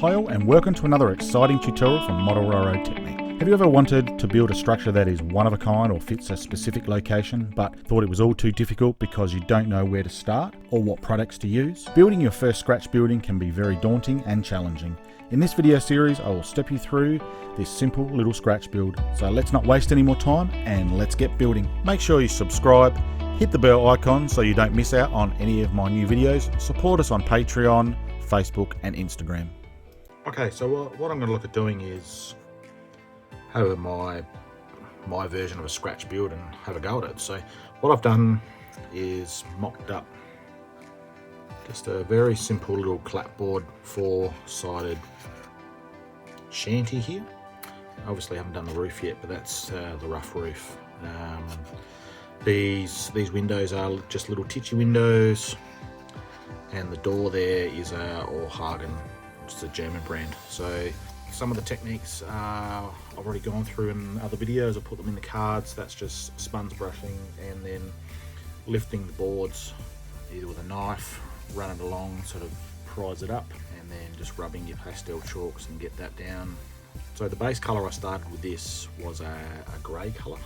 Hi all, and welcome to another exciting tutorial from Model Railroad Technique. Have you ever wanted to build a structure that is one of a kind or fits a specific location, but thought it was all too difficult because you don't know where to start or what products to use? Building your first scratch building can be very daunting and challenging. In this video series, I will step you through this simple little scratch build. So let's not waste any more time and let's get building. Make sure you subscribe, hit the bell icon so you don't miss out on any of my new videos. Support us on Patreon, Facebook and Instagram. Okay, so what I'm going to look at doing is have my version of a scratch build and have a go at it. So what I've done is mocked up just a very simple little clapboard, four-sided shanty here. Obviously I haven't done the roof yet, but that's the rough roof. These windows are just little titchy windows, and the door there is Auhagen, which is a German brand. So some of the techniques I've already gone through in other videos. I'll put them in the cards. That's just sponge brushing and then lifting the boards either with a knife, run it along, sort of prise it up, and then just rubbing your pastel chalks and get that down. So the base colour I started with this was a grey colour,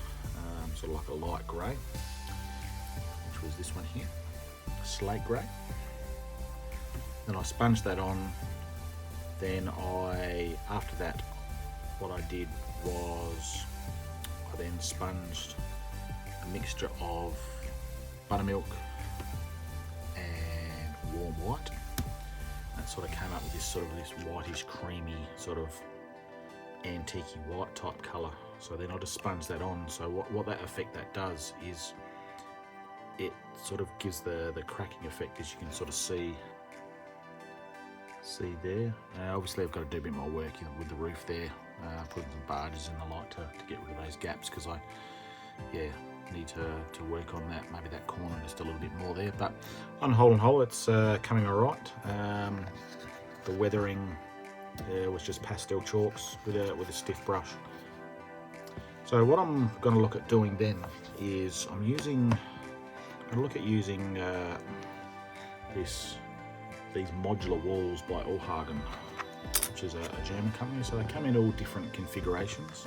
sort of like a light grey, which was this one here, a slate grey. Then I sponged that on. Then after that, what I did was I then sponged a mixture of buttermilk and warm white. That sort of came up with this whitish, creamy, sort of antique-y white type colour. So then I just sponged that on. So what that effect that does is it sort of gives the cracking effect, as you can sort of see there. Obviously I've got to do a bit more work with the roof there, putting some barges in the light to get rid of those gaps, because I need to work on that, maybe that corner just a little bit more there. But on whole it's coming alright. The weathering was just pastel chalks with a stiff brush. So what I'm going to look at doing then is I'm going to look at using these modular walls by Auhagen, which is a German company. So they come in all different configurations,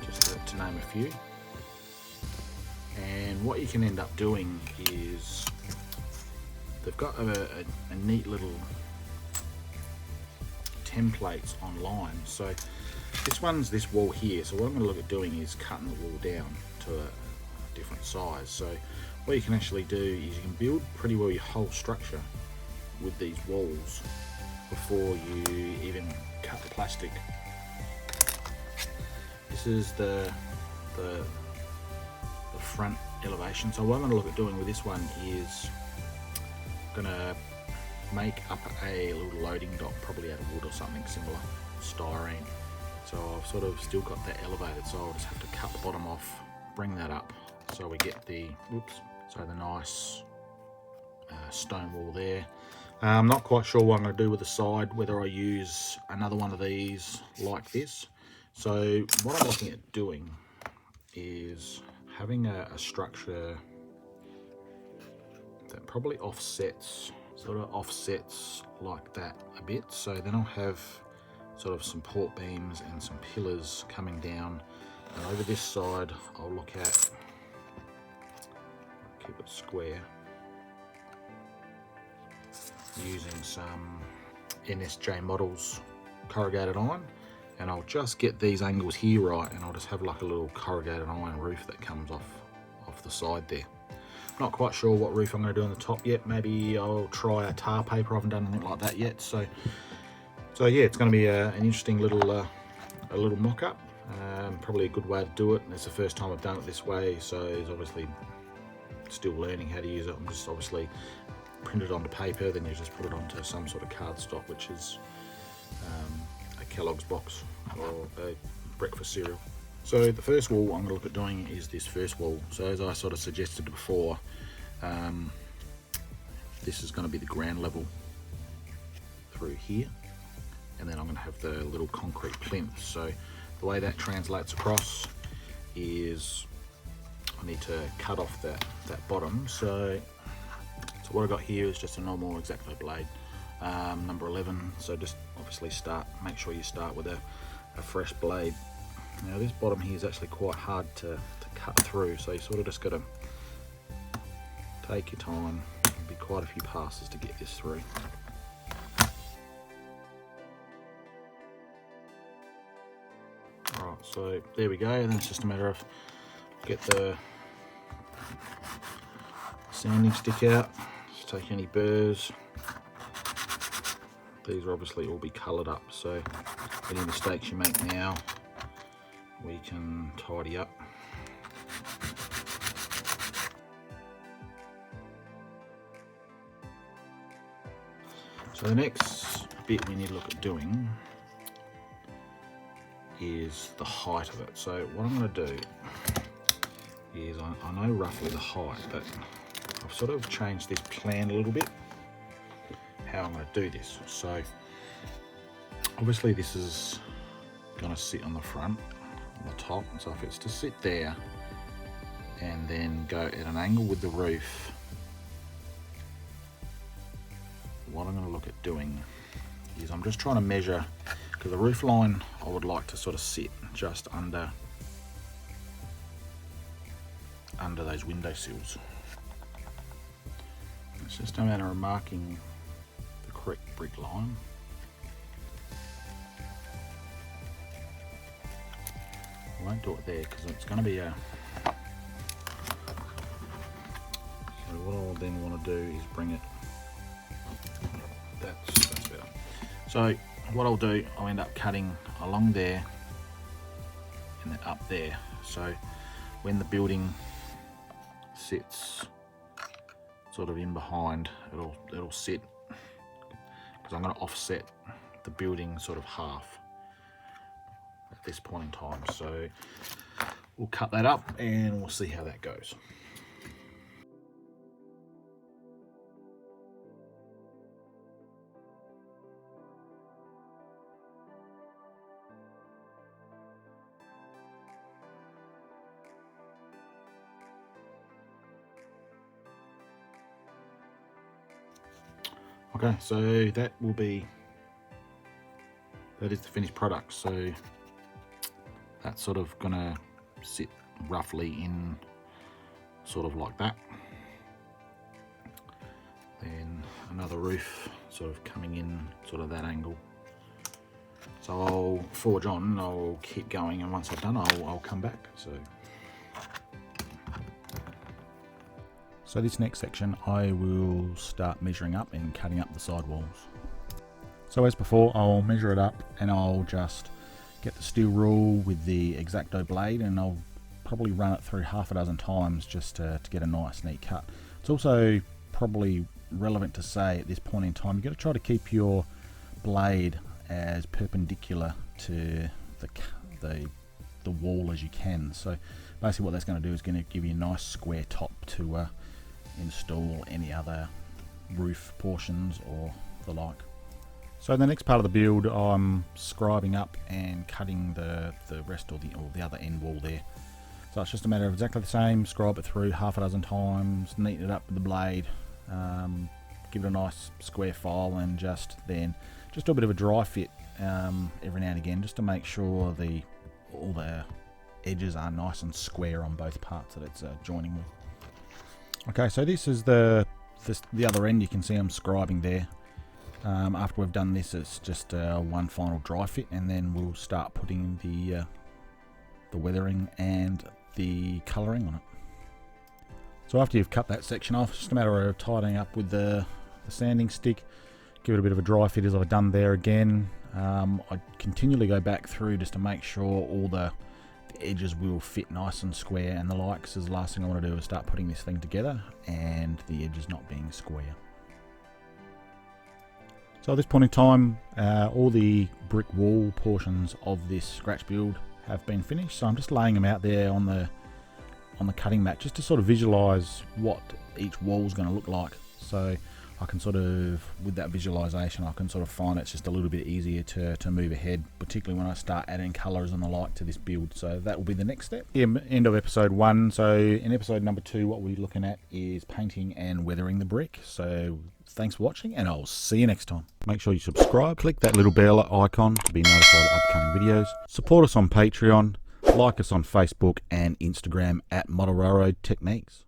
just to name a few. And what you can end up doing is they've got a neat little templates online. So this wall here. So what I'm going to look at doing is cutting the wall down to a different size. So what you can actually do is you can build pretty well your whole structure with these walls before you even cut the plastic. This is the front elevation. So what I'm going to look at doing with this one is I'm going to make up a little loading dock, probably out of wood or something similar, styrene. So I've sort of still got that elevated, so I'll just have to cut the bottom off, bring that up, so we get the nice stone wall there. I'm not quite sure what I'm going to do with the side, whether I use another one of these like this. So what I'm looking at doing is having a structure that probably offsets like that a bit. So then I'll have sort of some port beams and some pillars coming down, and over this side I'll look at, keep it square, using some NSJ Models corrugated iron, and I'll just get these angles here right, and I'll just have like a little corrugated iron roof that comes off the side there. Not quite sure what roof I'm going to do on the top yet. Maybe I'll try a tar paper. I haven't done anything like that yet. So yeah, it's going to be an interesting little mock-up. Probably a good way to do it, and it's the first time I've done it this way, so it's obviously still learning how to use it. I'm just obviously print it onto paper, then you just put it onto some sort of cardstock, which is a Kellogg's box or a breakfast cereal. So the first wall I'm going to look at doing is this first wall. So as I sort of suggested before, this is going to be the ground level through here, and then I'm going to have the little concrete plinth. So the way that translates across is I need to cut off that bottom. So what I've got here is just a normal X-Acto blade. number 11. So just obviously make sure you start with a fresh blade. Now this bottom here is actually quite hard to cut through, so you sort of just got to take your time. There'll be quite a few passes to get this through. Alright, so there we go, and then it's just a matter of get the sanding stick out, just take any burrs. These will obviously all be coloured up, so any mistakes you make now we can tidy up. So the next bit we need to look at doing is the height of it. So what I'm going to do is, I know roughly the height, but I've sort of changed this plan a little bit, how I'm going to do this. So obviously this is going to sit on the front, on the top, and so if it's to sit there and then go at an angle with the roof, what I'm going to look at doing is I'm just trying to measure, because the roof line I would like to sort of sit just under those window sills. It's just a matter of marking the correct brick line. I won't do it there because it's going to be a... So what I'll then want to do is bring it... That's better. So what I'll do, I'll end up cutting along there and then up there. So when the building sits sort of in behind, it'll sit, because I'm going to offset the building sort of half at this point in time. So we'll cut that up and we'll see how that goes. Okay, so that is the finished product. So that's sort of gonna sit roughly in sort of like that. Then another roof sort of coming in sort of that angle. So I'll forge on, I'll keep going, and once I've done, I'll come back. So this next section I will start measuring up and cutting up the sidewalls. So as before, I'll measure it up and I'll just get the steel rule with the X-Acto blade, and I'll probably run it through half a dozen times just to get a nice neat cut. It's also probably relevant to say at this point in time, you've got to try to keep your blade as perpendicular to the wall as you can. So basically what that's going to do is going to give you a nice square top to install any other roof portions or the like. So the next part of the build, I'm scribing up and cutting the rest or the other end wall there. So it's just a matter of exactly the same, scribe it through half a dozen times, neaten it up with the blade, give it a nice square file, and just do a bit of a dry fit every now and again, just to make sure all the edges are nice and square on both parts that it's joining with. Okay, so this is the other end. You can see I'm scribing there. After we've done this, it's just one final dry fit, and then we'll start putting the weathering and the colouring on it. So after you've cut that section off, it's just a matter of tidying up with the sanding stick, give it a bit of a dry fit as I've done there again. I continually go back through just to make sure all the edges will fit nice and square and the like, because the last thing I want to do is start putting this thing together and the edges not being square. So at this point in time, all the brick wall portions of this scratch build have been finished, so I'm just laying them out there on the cutting mat just to sort of visualize what each wall is going to look like. So I can sort of, with that visualization, I can sort of find it's just a little bit easier to move ahead, particularly when I start adding colors and the like to this build. So that will be the next step. End of episode 1. So in episode number 2, what we're looking at is painting and weathering the brick. So thanks for watching, and I'll see you next time. Make sure you subscribe, click that little bell icon to be notified of upcoming videos. Support us on Patreon, like us on Facebook and Instagram at Model Railroad Techniques.